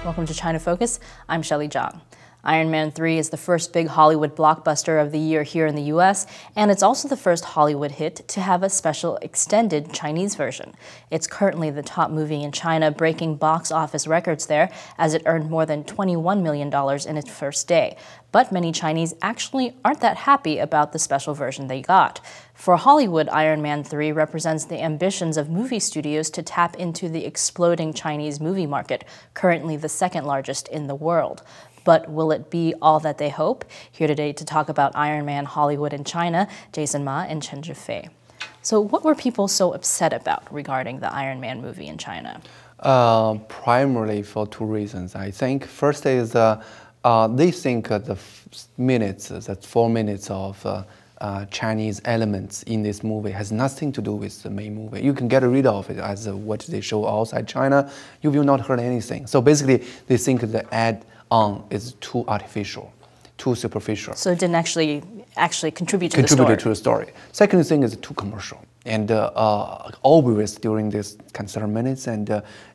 Welcome to China Focus. I'm Shelley Zhang. Iron Man 3 is the first big Hollywood blockbuster of the year here in the US, and it's also the first Hollywood hit to have a special extended Chinese version. It's currently the top movie in China, breaking box office records there as it earned more than $21 million in its first day. But many Chinese actually aren't that happy about the special version they got. For Hollywood, Iron Man 3 represents the ambitions of movie studios to tap into the exploding Chinese movie market, currently the second largest in the world. But will it be all that they hope? Here today to talk about Iron Man Hollywood in China, Jason Ma and Chen Zhifei. So what were people so upset about regarding the Iron Man movie in China? Primarily for two reasons. I think first is they think the 4 minutes of Chinese elements in this movie has nothing to do with the main movie. You can get rid of it as what they show outside China. You will not hurt anything. So basically, they think the add-on is too artificial, too superficial. So it didn't actually contribute to the story. Contributed to the story. Second thing is too commercial. And always during this kind of 30 minutes, and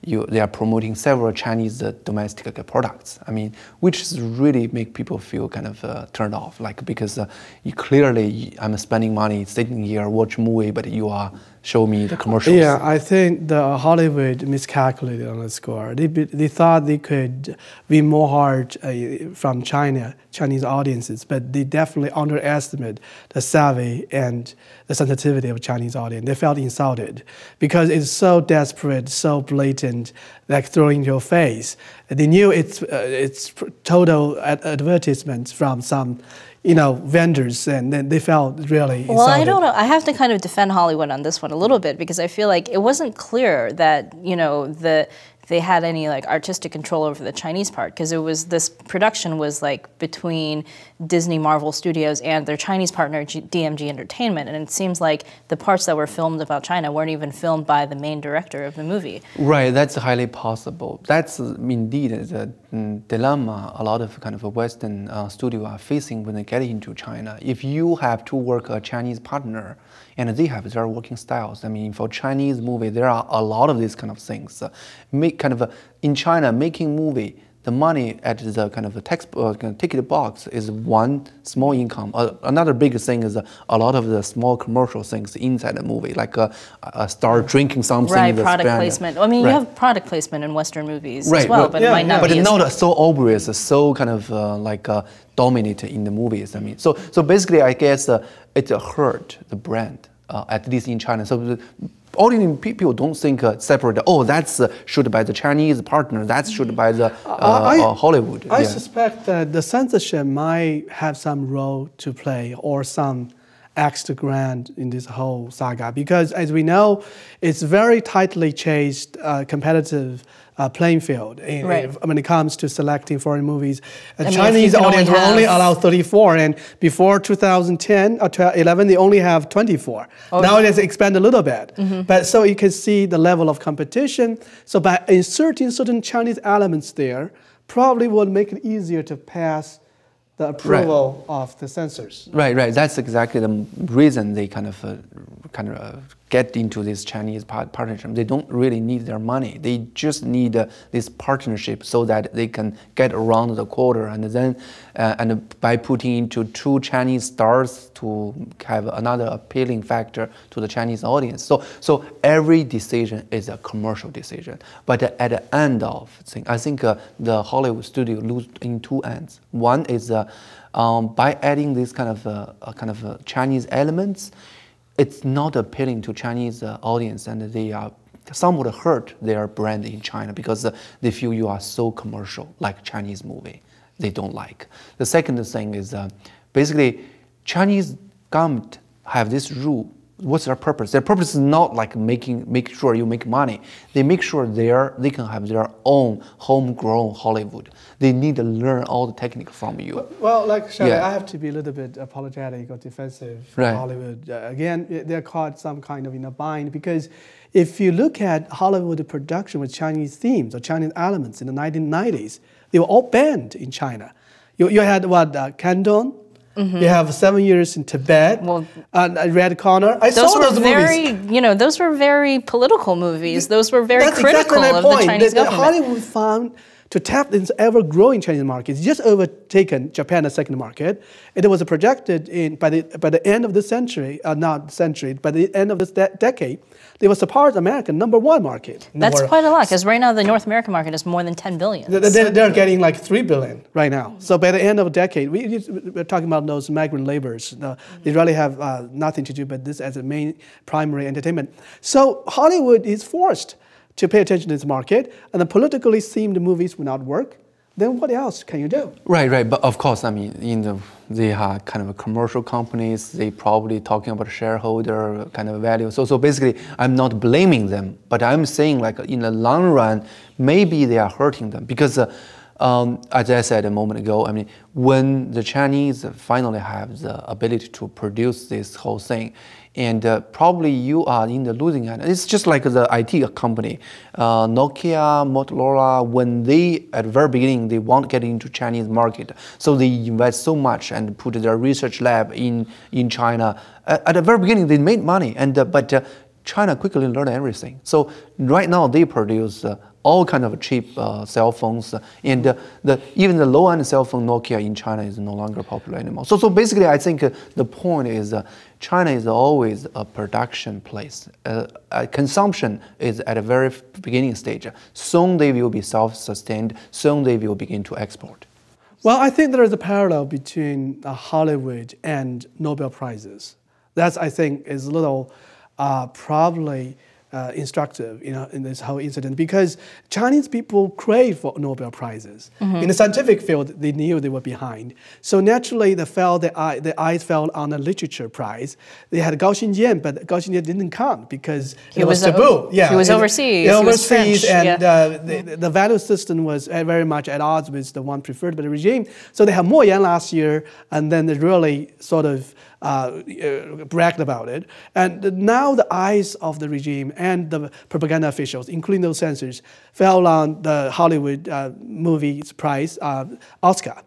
they are promoting several Chinese domestic products. I mean, which really make people feel kind of turned off, like because you clearly I'm spending money sitting here watch movie, but you are show me the commercials. Yeah, I think the Hollywood miscalculated on the score. They thought they could win more heart from Chinese audiences, but they definitely underestimate the savvy and the sensitivity of Chinese audience. They felt insulted because it's so desperate, so blatant, like throwing in your face. They knew it's total advertisement from some vendors, and then they felt really insulted. Well, I don't know. I have to kind of defend Hollywood on this one a little bit because I feel like it wasn't clear that, they had any artistic control over the Chinese part, because this production was between Disney Marvel Studios and their Chinese partner DMG Entertainment, and it seems like the parts that were filmed about China weren't even filmed by the main director of the movie. Right, that's highly possible. That's indeed the dilemma a lot of kind of Western studios are facing when they get into China. If you have to work a Chinese partner, and they have their working styles. I mean, for Chinese movie, there are a lot of these kind of things. In China, making movie, the money at the kind of ticket box is one small income. Another big thing is a lot of the small commercial things inside the movie, like start drinking something. Right, product placement. I mean, you have product placement in Western movies as well, but it might not be. But it's not so obvious, so kind of dominant in the movies. I mean, so basically, I guess it hurt the brand, at least in China. So ordinary people don't think separate. Oh, that's shot by the Chinese partner. That's shot by the Hollywood. I suspect that the censorship might have some role to play, or some extra grant in this whole saga, because as we know, it's very tightly chased, competitive playing field when it comes to selecting foreign movies. Chinese audience will only allow 34, and before 2010 or 11, they only have 24. Now it has expanded a little bit. But so you can see the level of competition. So by inserting certain Chinese elements there, probably will make it easier to pass the approval of the censors. Right. That's exactly the reason they kind of get into this Chinese partnership. They don't really need their money. They just need this partnership so that they can get around the quota, and then by putting into 2 Chinese stars to have another appealing factor to the Chinese audience. So every decision is a commercial decision. But at the end of thing, I think the Hollywood studio lose in 2 ends. One is by adding this kind of Chinese elements, it's not appealing to Chinese audience, and they are somewhat hurt their brand in China because they feel you are so commercial, like Chinese movie. They don't like. The second thing is basically Chinese government have this rule. What's their purpose? Their purpose is not like make sure you make money. They make sure they can have their own homegrown Hollywood. They need to learn all the technique from you. Well, like Shelley, I have to be a little bit apologetic or defensive for Hollywood. Again, they're caught some kind of in a bind, because if you look at Hollywood production with Chinese themes or Chinese elements in the 1990s, they were all banned in China. You had what, Candon? You have 7 years in Tibet, Red Corner. Those were very political movies. Those were very critical exactly of the Chinese government. Hollywood found to tap into ever-growing Chinese market. It's just overtaken Japan as second market. It was projected by the end of the century, not century, by the end of this decade, they will surpass American #1 market. That's quite a lot, because right now the North American market is more than 10 billion. They're getting like 3 billion right now. So by the end of the decade, we're talking about those migrant laborers. They really have nothing to do but this as a main primary entertainment. So Hollywood is forced to pay attention to this market, and the politically themed movies will not work. Then what else can you do? Right. But of course, I mean, they are kind of commercial companies. They probably talking about shareholder kind of value. So basically, I'm not blaming them, but I'm saying like in the long run, maybe they are hurting them because. As I said a moment ago, I mean, when the Chinese finally have the ability to produce this whole thing, and probably you are in the losing end. It's just like the IT company, Nokia, Motorola. When they at the very beginning they want to get into Chinese market, so they invest so much and put their research lab in China. At the very beginning, they made money, but China quickly learned everything. So right now they produce all kind of cheap cell phones, and even the low-end cell phone Nokia in China is no longer popular anymore. So basically, I think the point is China is always a production place. Consumption is at a very beginning stage. Soon they will be self-sustained. Soon they will begin to export. Well, I think there is a parallel between Hollywood and Nobel Prizes. That's, I think, is a little probably instructive, in this whole incident, because Chinese people crave for Nobel Prizes. In the scientific field, they knew they were behind. So naturally, the eyes fell on a literature prize. They had Gao Xinjian, but Gao Xinjian didn't come because it was taboo. He was overseas. He was French, and the value system was very much at odds with the one preferred by the regime. So they had Mo Yan last year, and then they really sort of bragged about it. And now the eyes of the regime and the propaganda officials, including those censors, fell on the Hollywood movies prize, Oscar.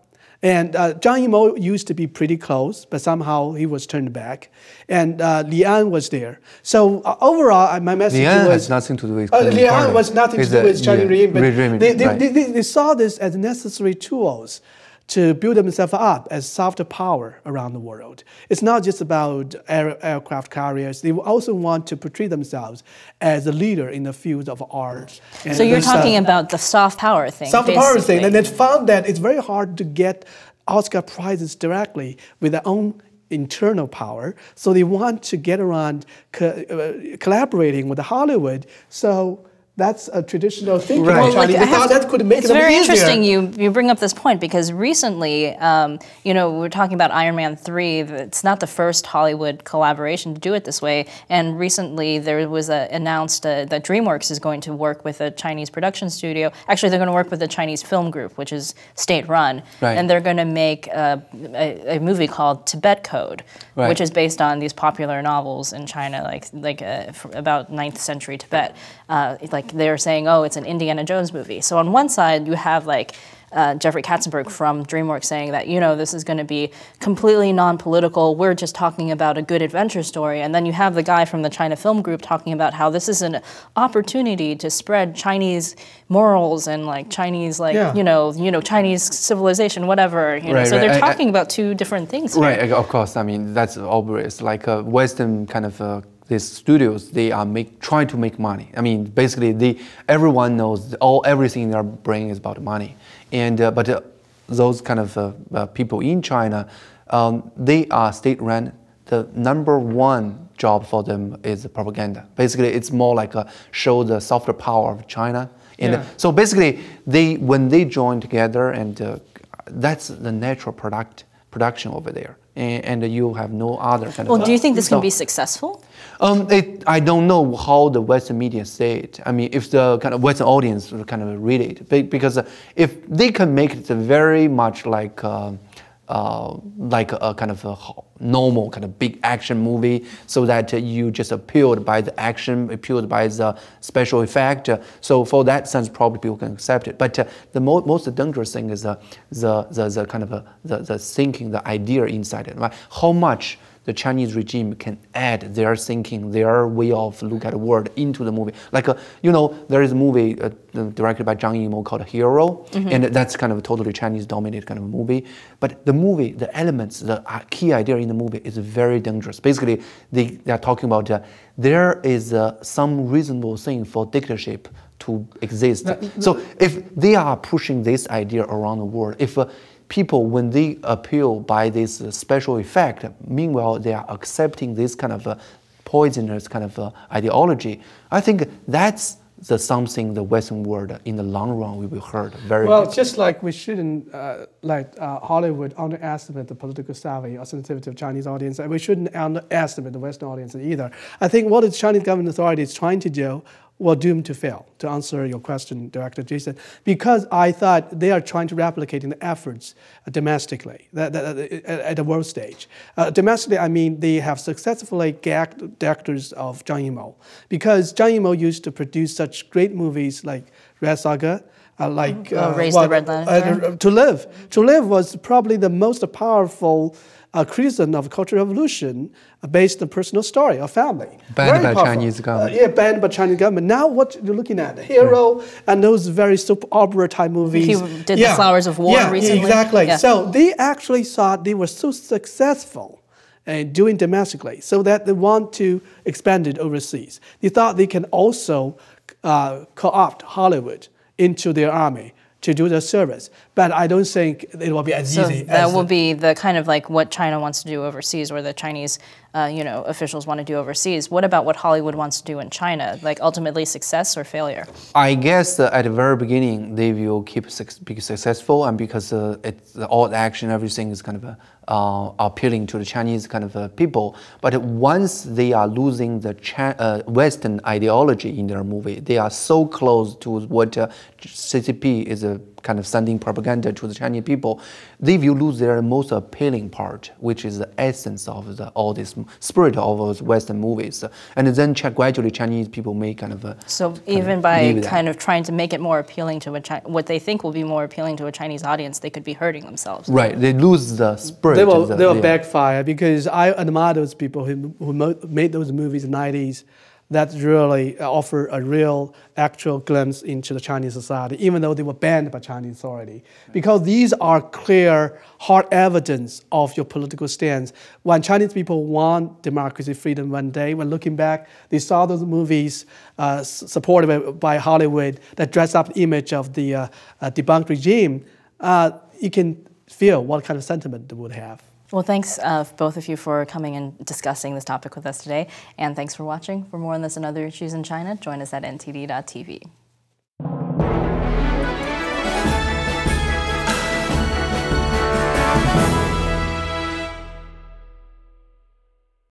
And Zhang Yimou used to be pretty close, but somehow he was turned back. And Li An was there. So overall, my message Li An was... has nothing to do with... Li An was nothing to do with Chinese regime, but they they saw this as necessary tools to build themselves up as soft power around the world. It's not just about aircraft carriers. They also want to portray themselves as a leader in the field of art. So you're talking about the soft power thing, Soft power thing, and they found that it's very hard to get Oscar prizes directly with their own internal power. So they want to get around collaborating with Hollywood. So that's a traditional thinking of Chinese. They thought that could make it easier. It's very interesting you bring up this point, because recently, we're talking about Iron Man 3. It's not the first Hollywood collaboration to do it this way. And recently, there was announced that DreamWorks is going to work with a Chinese production studio. Actually, they're going to work with a Chinese film group, which is state-run. Right. And they're going to make a movie called Tibet Code, right, which is based on these popular novels in China, like about 9th century Tibet. They're saying, oh, it's an Indiana Jones movie. So on one side, you have Jeffrey Katzenberg from DreamWorks saying that, this is going to be completely non-political. We're just talking about a good adventure story. And then you have the guy from the China Film Group talking about how this is an opportunity to spread Chinese morals and Chinese, Chinese civilization, whatever. Right, so they're talking about two different things here. Right, of course. I mean, that's obvious. Like Western kind of these studios, they are trying to make money. I mean, basically, everyone knows everything in their brain is about money. And but those kind of people in China, they are state-run. The #1 job for them is propaganda. Basically, it's more like show the soft power of China. And so basically, when they join together, and that's the natural production over there. And you have no other kind of... Well, do you think this can be successful? I don't know how the Western media say it. I mean, if the kind of Western audience will kind of read it, because if they can make it very much like a kind of a normal kind of big action movie, so that you just appealed by the action, appealed by the special effect. So for that sense, probably people can accept it. But the most dangerous thing is the kind of the thinking, the idea inside it. Right? How much the Chinese regime can add their thinking, their way of look at the world into the movie. Like, there is a movie directed by Zhang Yimou called Hero, and that's kind of a totally Chinese-dominated kind of movie. But the movie, the elements, the key idea in the movie is very dangerous. Basically, they are talking about there is some reasonable thing for dictatorship to exist. So if they are pushing this idea around the world, if people, when they appeal by this special effect, meanwhile they are accepting this kind of poisonous kind of ideology, I think that's something the Western world in the long run will be hurt very. Well, just like we shouldn't let Hollywood underestimate the political savvy or sensitivity of Chinese audience, and we shouldn't underestimate the Western audience either. I think what the Chinese government authority is trying to do will doomed to fail, to answer your question, Director Jason, because I thought they are trying to replicate the efforts domestically, at the world stage. Domestically, I mean they have successfully gagged directors of Zhang Yimou, because Zhang Yimou used to produce such great movies like Red Saga, Raise the Red Lantern. To Live. To Live was probably the most powerful criticism of Cultural Revolution based on personal story of family. Banned by Chinese government. Yeah, banned by Chinese government. Now what you're looking at, Hero and those very soap opera type movies. He did The Flowers of War recently. Exactly. Yeah. So they actually thought they were so successful doing domestically, so that they want to expand it overseas. They thought they can also co-opt Hollywood into their army to do the service. But I don't think it will be as easy as... that will be the kind of like what China wants to do overseas, or the Chinese officials want to do overseas. What about what Hollywood wants to do in China? Like ultimately success or failure? I guess at the very beginning, they will be successful, and because it's all the action, everything is kind of appealing to the Chinese kind of people. But once they are losing the Western ideology in their movie, they are so close to what CCP is kind of sending propaganda to the Chinese people, they will lose their most appealing part, which is the essence of all this spirit of those Western movies. And then gradually Chinese people may kind of... so even by kind of trying to make it more appealing to what they think will be more appealing to a Chinese audience, they could be hurting themselves. Right, they lose the spirit. They will backfire, because I admire those people who made those movies in the 90s that really offer a real, actual glimpse into the Chinese society, even though they were banned by Chinese authority. Because these are clear, hard evidence of your political stance. When Chinese people want democracy, freedom one day, when looking back, they saw those movies supported by Hollywood that dress up the image of the debunked regime, you can feel what kind of sentiment they would have. Well, thanks both of you for coming and discussing this topic with us today. And thanks for watching. For more on this and other issues in China, join us at ntd.tv.